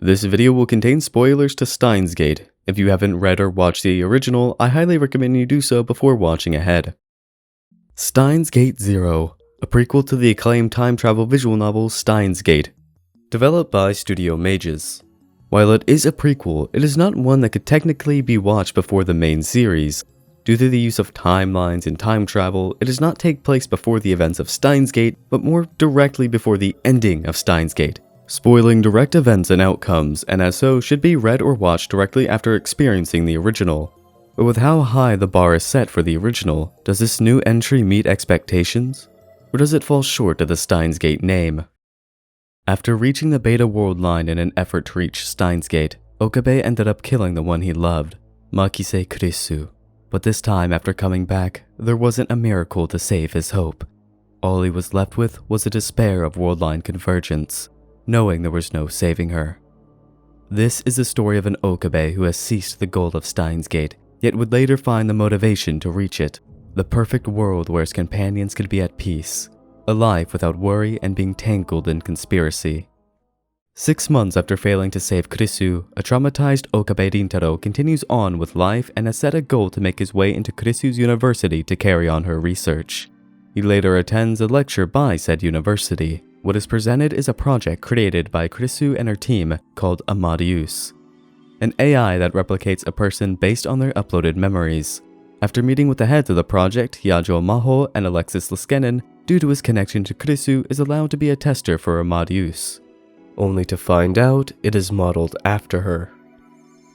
This video will contain spoilers to Steins Gate. If you haven't read or watched the original, I highly recommend you do so before watching ahead. Steins Gate Zero, a prequel to the acclaimed time travel visual novel Steins Gate, developed by Studio Mages. While it is a prequel, it is not one that could technically be watched before the main series. Due to the use of timelines and time travel, it does not take place before the events of Steins Gate, but more directly before the ending of Steins Gate, spoiling direct events and outcomes, and as so should be read or watched directly after experiencing the original. But with how high the bar is set for the original, does this new entry meet expectations? Or does it fall short of the Steins Gate name? After reaching the Beta World Line in an effort to reach Steins Gate, Okabe ended up killing the one he loved, Makise Kurisu. But this time, after coming back, there wasn't a miracle to save his hope. All he was left with was a despair of worldline convergence, knowing there was no saving her. This is the story of an Okabe who has ceased the goal of Steins Gate, yet would later find the motivation to reach it. The perfect world where his companions could be at peace. A life without worry and being tangled in conspiracy. 6 months after failing to save Kurisu, a traumatized Okabe Rintaro continues on with life and has set a goal to make his way into Kurisu's university to carry on her research. He later attends a lecture by said university. What is presented is a project created by Kurisu and her team called Amadeus, an AI that replicates a person based on their uploaded memories. After meeting with the heads of the project, Yajo Maho and Alexis Liskenen, due to his connection to Kurisu, is allowed to be a tester for Amadeus, only to find out it is modeled after her.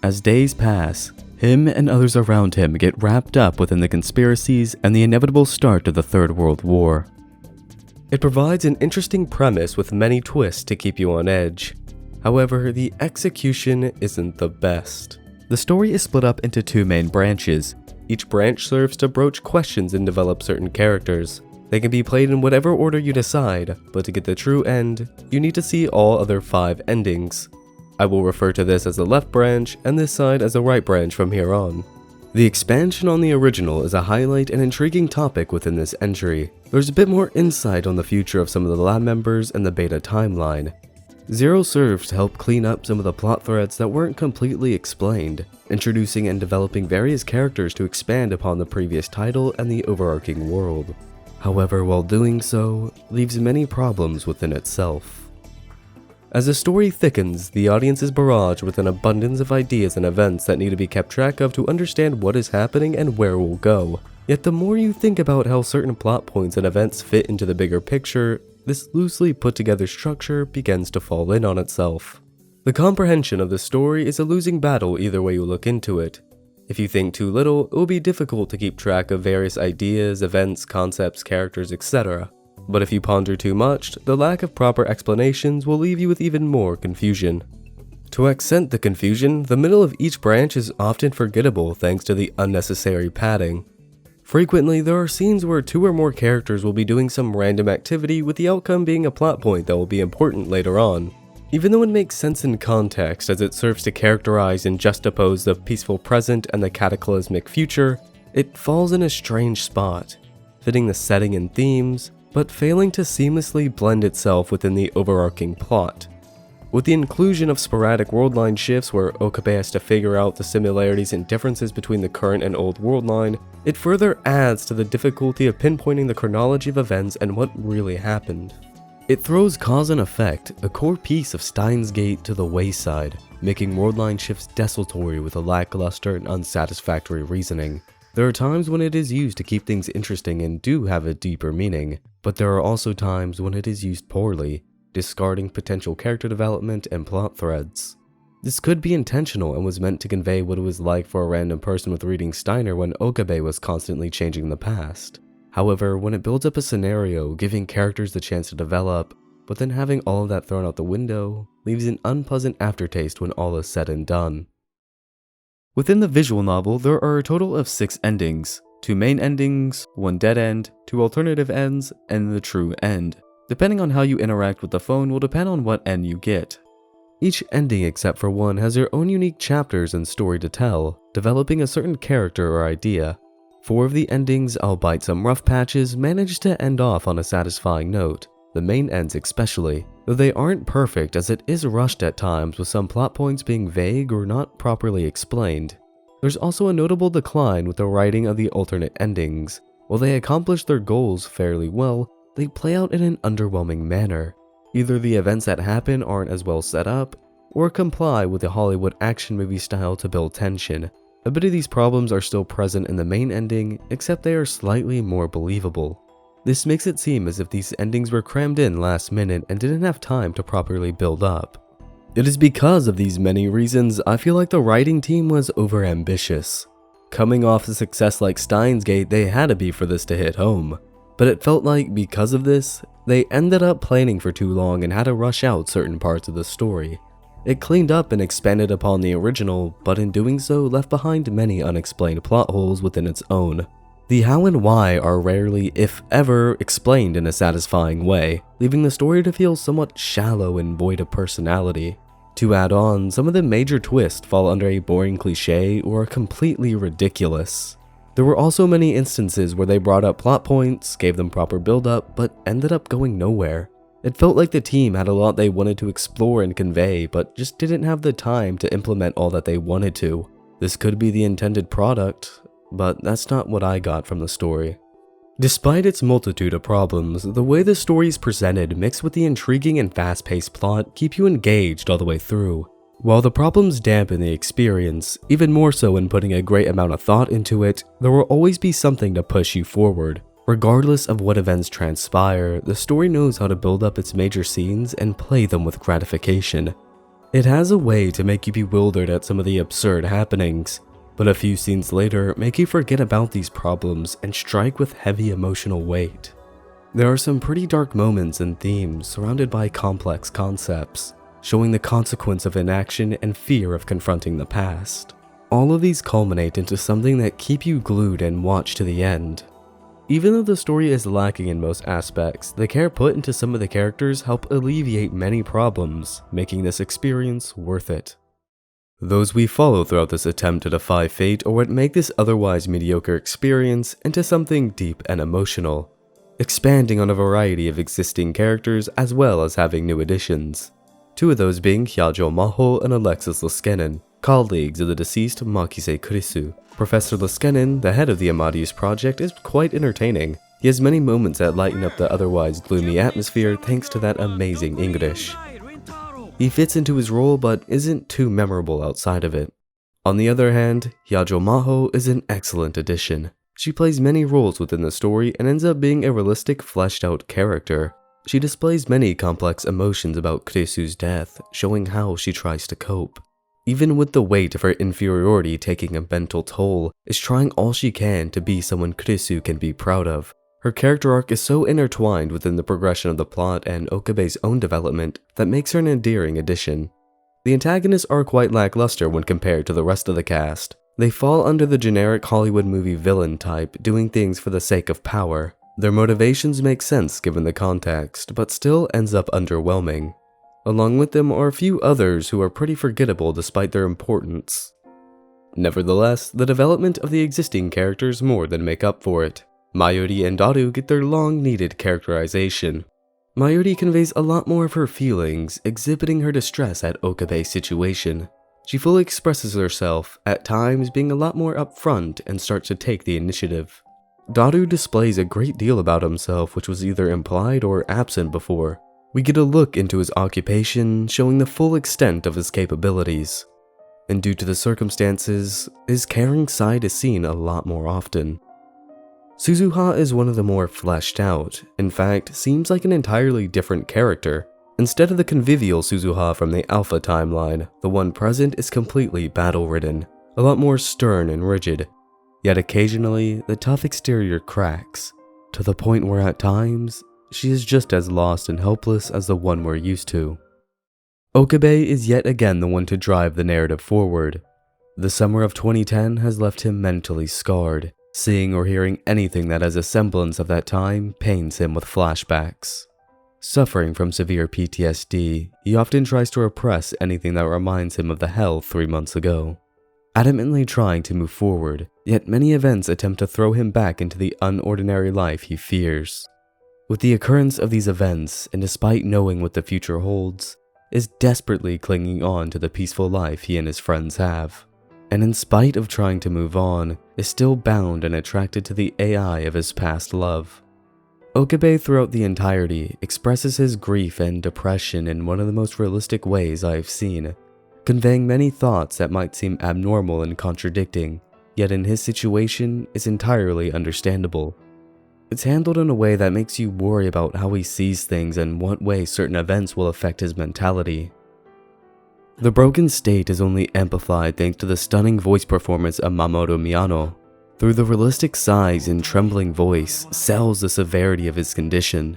As days pass, him and others around him get wrapped up within the conspiracies and the inevitable start of the Third World War. It provides an interesting premise with many twists to keep you on edge. However, the execution isn't the best. The story is split up into 2 main branches. Each branch serves to broach questions and develop certain characters. They can be played in whatever order you decide, but to get the true end, you need to see all other 5 endings. I will refer to this as the left branch and this side as the right branch from here on. The expansion on the original is a highlight and intriguing topic within this entry. There's a bit more insight on the future of some of the lab members and the beta timeline. Zero serves to help clean up some of the plot threads that weren't completely explained, introducing and developing various characters to expand upon the previous title and the overarching world. However, while doing so, leaves many problems within itself. As the story thickens, the audience is barraged with an abundance of ideas and events that need to be kept track of to understand what is happening and where it will go. Yet the more you think about how certain plot points and events fit into the bigger picture, this loosely put together structure begins to fall in on itself. The comprehension of the story is a losing battle either way you look into it. If you think too little, it will be difficult to keep track of various ideas, events, concepts, characters, etc. But if you ponder too much, the lack of proper explanations will leave you with even more confusion. To accent the confusion, the middle of each branch is often forgettable thanks to the unnecessary padding. Frequently, there are scenes where 2 or more characters will be doing some random activity with the outcome being a plot point that will be important later on. Even though it makes sense in context as it serves to characterize and juxtapose the peaceful present and the cataclysmic future, it falls in a strange spot, fitting the setting and themes, but failing to seamlessly blend itself within the overarching plot. With the inclusion of sporadic worldline shifts where Okabe has to figure out the similarities and differences between the current and old worldline, it further adds to the difficulty of pinpointing the chronology of events and what really happened. It throws cause and effect, a core piece of Steins Gate, to the wayside, making worldline shifts desultory with a lackluster and unsatisfactory reasoning. There are times when it is used to keep things interesting and do have a deeper meaning, but there are also times when it is used poorly, discarding potential character development and plot threads. This could be intentional and was meant to convey what it was like for a random person with reading Steiner when Okabe was constantly changing the past. However, when it builds up a scenario, giving characters the chance to develop, but then having all of that thrown out the window, leaves an unpleasant aftertaste when all is said and done. Within the visual novel, there are a total of 6 endings, 2 main endings, 1 dead end, 2 alternative ends, and the true end. Depending on how you interact with the phone will depend on what end you get. Each ending except for 1 has their own unique chapters and story to tell, developing a certain character or idea. 4 of the endings, albeit some rough patches, managed to end off on a satisfying note. the main ends especially, though they aren't perfect as it is rushed at times with some plot points being vague or not properly explained. There's also a notable decline with the writing of the alternate endings. While they accomplish their goals fairly well, they play out in an underwhelming manner. Either the events that happen aren't as well set up, or comply with the Hollywood action movie style to build tension. A bit of these problems are still present in the main ending, except they are slightly more believable. This makes it seem as if these endings were crammed in last minute and didn't have time to properly build up. It is because of these many reasons I feel like the writing team was overambitious. Coming off a success like Steins Gate, they had to be for this to hit home. But it felt like because of this, they ended up planning for too long and had to rush out certain parts of the story. It cleaned up and expanded upon the original, but in doing so left behind many unexplained plot holes within its own. The how and why are rarely, if ever, explained in a satisfying way, leaving the story to feel somewhat shallow and void of personality. To add on, some of the major twists fall under a boring cliche or are completely ridiculous. There were also many instances where they brought up plot points, gave them proper build-up, but ended up going nowhere. It felt like the team had a lot they wanted to explore and convey, but just didn't have the time to implement all that they wanted to. This could be the intended product, but that's not what I got from the story. Despite its multitude of problems, the way the story is presented mixed with the intriguing and fast-paced plot keep you engaged all the way through. While the problems dampen the experience, even more so when putting a great amount of thought into it, there will always be something to push you forward. Regardless of what events transpire, the story knows how to build up its major scenes and play them with gratification. It has a way to make you bewildered at some of the absurd happenings, but a few scenes later make you forget about these problems and strike with heavy emotional weight. There are some pretty dark moments and themes surrounded by complex concepts, showing the consequence of inaction and fear of confronting the past. All of these culminate into something that keep you glued and watch to the end. Even though the story is lacking in most aspects, the care put into some of the characters help alleviate many problems, making this experience worth it. Those we follow throughout this attempt to defy fate are what make this otherwise mediocre experience into something deep and emotional, expanding on a variety of existing characters as well as having new additions. Two of those being Hyajo Maho and Alexis Liskenen, colleagues of the deceased Makise Kurisu. Professor Liskenen, the head of the Amadeus project, is quite entertaining. He has many moments that lighten up the otherwise gloomy atmosphere thanks to that amazing English. He fits into his role but isn't too memorable outside of it. On the other hand, Hyajo Maho is an excellent addition. She plays many roles within the story and ends up being a realistic, fleshed out character. She displays many complex emotions about Kurisu's death, showing how she tries to cope. Even with the weight of her inferiority taking a mental toll, is trying all she can to be someone Kurisu can be proud of. Her character arc is so intertwined within the progression of the plot and Okabe's own development that makes her an endearing addition. The antagonists are quite lackluster when compared to the rest of the cast. They fall under the generic Hollywood movie villain type, doing things for the sake of power. Their motivations make sense given the context, but still ends up underwhelming. Along with them are a few others who are pretty forgettable despite their importance. Nevertheless, the development of the existing characters more than make up for it. Mayuri and Daru get their long-needed characterization. Mayuri conveys a lot more of her feelings, exhibiting her distress at Okabe's situation. She fully expresses herself, at times being a lot more upfront and starts to take the initiative. Daru displays a great deal about himself which was either implied or absent before. We get a look into his occupation, showing the full extent of his capabilities. And due to the circumstances, his caring side is seen a lot more often. Suzuha is one of the more fleshed out, in fact, seems like an entirely different character. Instead of the convivial Suzuha from the Alpha timeline, the one present is completely battle-ridden, a lot more stern and rigid. Yet occasionally, the tough exterior cracks, to the point where at times, she is just as lost and helpless as the one we're used to. Okabe is yet again the one to drive the narrative forward. The summer of 2010 has left him mentally scarred. Seeing or hearing anything that has a semblance of that time pains him with flashbacks. Suffering from severe PTSD, he often tries to repress anything that reminds him of the hell 3 months ago. Adamantly trying to move forward, yet many events attempt to throw him back into the unordinary life he fears. With the occurrence of these events, and despite knowing what the future holds, is desperately clinging on to the peaceful life he and his friends have. And in spite of trying to move on, is still bound and attracted to the AI of his past love. Okabe throughout the entirety expresses his grief and depression in one of the most realistic ways I have seen, conveying many thoughts that might seem abnormal and contradicting, yet in his situation is entirely understandable. It's handled in a way that makes you worry about how he sees things and what way certain events will affect his mentality. The broken state is only amplified thanks to the stunning voice performance of Mamoru Miyano. Through the realistic sighs and trembling voice, sells the severity of his condition.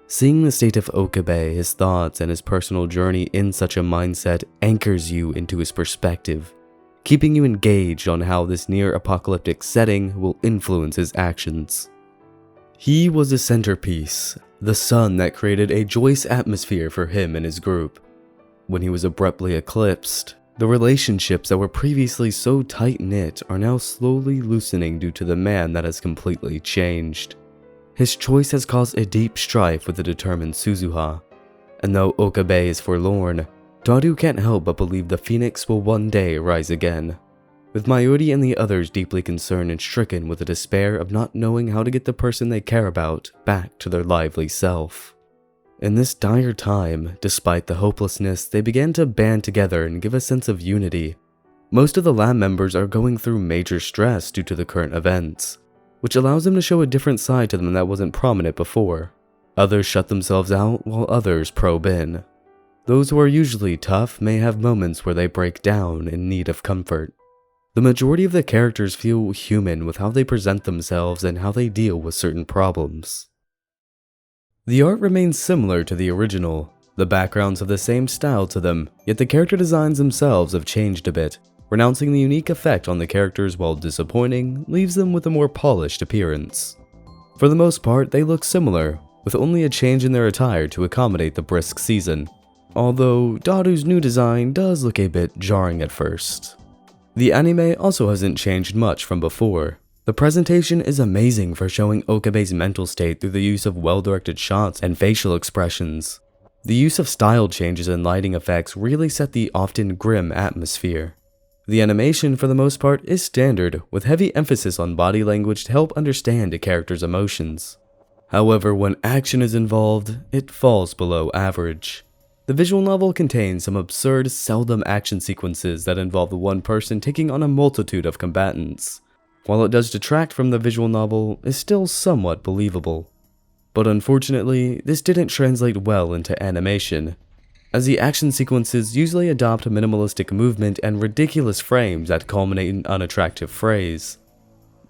Seeing the state of Okabe, his thoughts, and his personal journey in such a mindset anchors you into his perspective, keeping you engaged on how this near-apocalyptic setting will influence his actions. He was the centerpiece, the sun that created a joyous atmosphere for him and his group. When he was abruptly eclipsed, the relationships that were previously so tight-knit are now slowly loosening due to the man that has completely changed. His choice has caused a deep strife with the determined Suzuha, and though Okabe is forlorn, Daru can't help but believe the phoenix will one day rise again, with Mayuri and the others deeply concerned and stricken with the despair of not knowing how to get the person they care about back to their lively self. In this dire time, despite the hopelessness, they began to band together and give a sense of unity. Most of the lab members are going through major stress due to the current events, which allows them to show a different side to them that wasn't prominent before. Others shut themselves out while others probe in. Those who are usually tough may have moments where they break down in need of comfort. The majority of the characters feel human with how they present themselves and how they deal with certain problems. The art remains similar to the original. The backgrounds have the same style to them, yet the character designs themselves have changed a bit, renouncing the unique effect on the characters while disappointing leaves them with a more polished appearance. For the most part, they look similar, with only a change in their attire to accommodate the brisk season, although Daru's new design does look a bit jarring at first. The anime also hasn't changed much from before. The presentation is amazing for showing Okabe's mental state through the use of well-directed shots and facial expressions. The use of style changes and lighting effects really set the often grim atmosphere. The animation, for the most part, is standard, with heavy emphasis on body language to help understand a character's emotions. However, when action is involved, it falls below average. The visual novel contains some absurd, seldom action sequences that involve the one person taking on a multitude of combatants. While it does detract from the visual novel, it's still somewhat believable. But unfortunately, this didn't translate well into animation, as the action sequences usually adopt minimalistic movement and ridiculous frames that culminate in unattractive frays.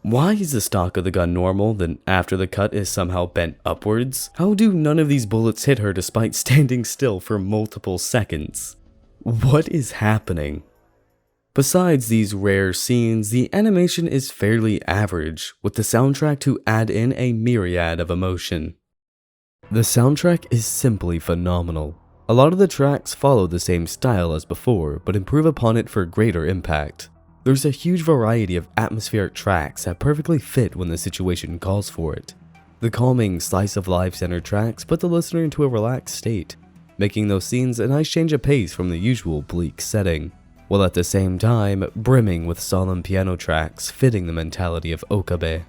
Why is the stock of the gun normal, then after the cut is somehow bent upwards? How do none of these bullets hit her despite standing still for multiple seconds? What is happening? Besides these rare scenes, the animation is fairly average, with the soundtrack to add in a myriad of emotion. The soundtrack is simply phenomenal. A lot of the tracks follow the same style as before, but improve upon it for greater impact. There's a huge variety of atmospheric tracks that perfectly fit when the situation calls for it. The calming, slice-of-life centered tracks put the listener into a relaxed state, making those scenes a nice change of pace from the usual bleak setting, while at the same time brimming with solemn piano tracks fitting the mentality of Okabe.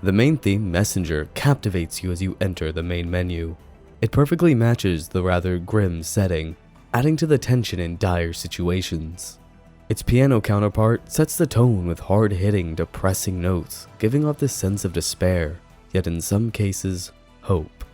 The main theme, Messenger, captivates you as you enter the main menu. It perfectly matches the rather grim setting, adding to the tension in dire situations. Its piano counterpart sets the tone with hard-hitting, depressing notes, giving off this sense of despair, yet in some cases, hope.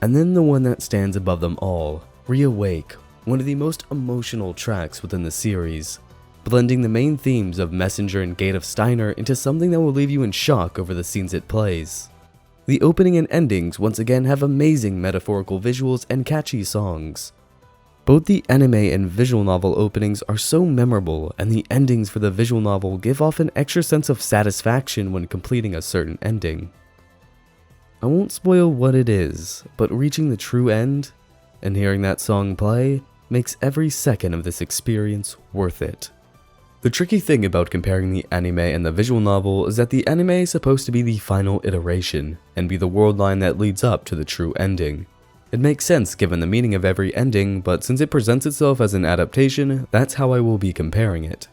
And then the one that stands above them all, Reawake, one of the most emotional tracks within the series, blending the main themes of Messenger and Gate of Steiner into something that will leave you in shock over the scenes it plays. The opening and endings once again have amazing metaphorical visuals and catchy songs. Both the anime and visual novel openings are so memorable, and the endings for the visual novel give off an extra sense of satisfaction when completing a certain ending. I won't spoil what it is, but reaching the true end and hearing that song play makes every second of this experience worth it. The tricky thing about comparing the anime and the visual novel is that the anime is supposed to be the final iteration and be the world line that leads up to the true ending. It makes sense given the meaning of every ending, but since it presents itself as an adaptation, that's how I will be comparing it.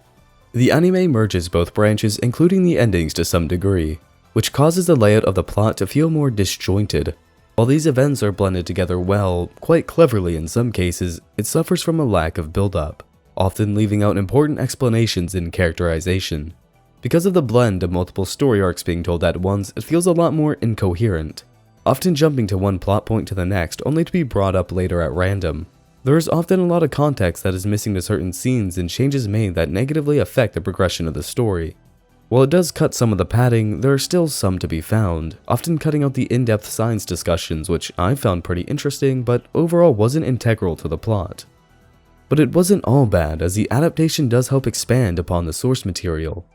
The anime merges both branches, including the endings to some degree, which causes the layout of the plot to feel more disjointed. While these events are blended together well, quite cleverly in some cases, it suffers from a lack of build-up, often leaving out important explanations and characterization. Because of the blend of multiple story arcs being told at once, it feels a lot more incoherent, often jumping to one plot point to the next only to be brought up later at random. There is often a lot of context that is missing to certain scenes and changes made that negatively affect the progression of the story. While it does cut some of the padding, there are still some to be found, often cutting out the in-depth science discussions, which I found pretty interesting but overall wasn't integral to the plot. But it wasn't all bad, as the adaptation does help expand upon the source material.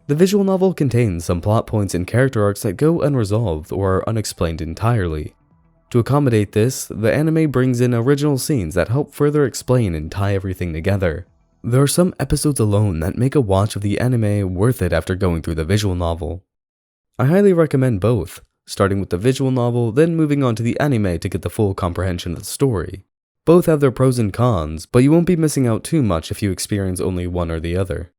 The visual novel contains some plot points and character arcs that go unresolved or are unexplained entirely. To accommodate this, the anime brings in original scenes that help further explain and tie everything together. There are some episodes alone that make a watch of the anime worth it after going through the visual novel. I highly recommend both, starting with the visual novel, then moving on to the anime to get the full comprehension of the story. Both have their pros and cons, but you won't be missing out too much if you experience only one or the other.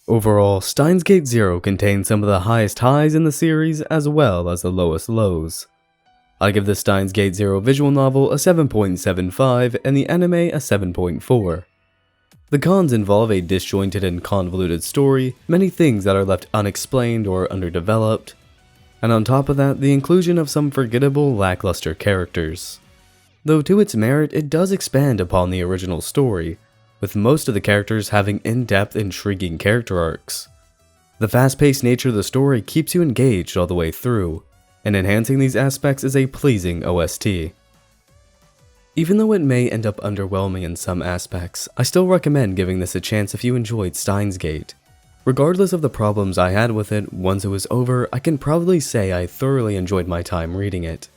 Overall, Steins Gate Zero contains some of the highest highs in the series as well as the lowest lows. I give the Steins Gate Zero visual novel a 7.75 and the anime a 7.4. The cons involve a disjointed and convoluted story, many things that are left unexplained or underdeveloped, and on top of that, the inclusion of some forgettable, lackluster characters. Though to its merit, it does expand upon the original story, with most of the characters having in-depth, intriguing character arcs. The fast-paced nature of the story keeps you engaged all the way through, and enhancing these aspects is a pleasing OST. Even though it may end up underwhelming in some aspects, I still recommend giving this a chance if you enjoyed Steins Gate. Regardless of the problems I had with it, once it was over, I can proudly say I thoroughly enjoyed my time reading it.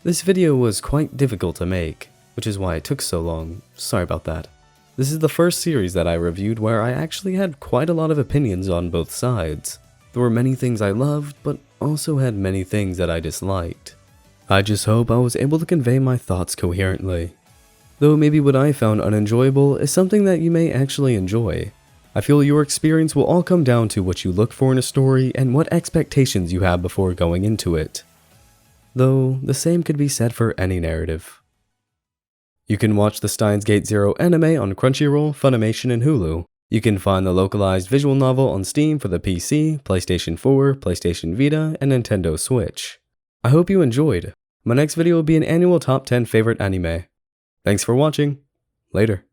This video was quite difficult to make, which is why it took so long. Sorry about that. This is the first series that I reviewed where I actually had quite a lot of opinions on both sides. There were many things I loved, but also had many things that I disliked. I just hope I was able to convey my thoughts coherently. Though maybe what I found unenjoyable is something that you may actually enjoy. I feel your experience will all come down to what you look for in a story and what expectations you have before going into it. Though, the same could be said for any narrative. You can watch the Steins Gate Zero anime on Crunchyroll, Funimation, and Hulu. You can find the localized visual novel on Steam for the PC, PlayStation 4, PlayStation Vita, and Nintendo Switch. I hope you enjoyed. My next video will be an annual top 10 favorite anime. Thanks for watching. Later.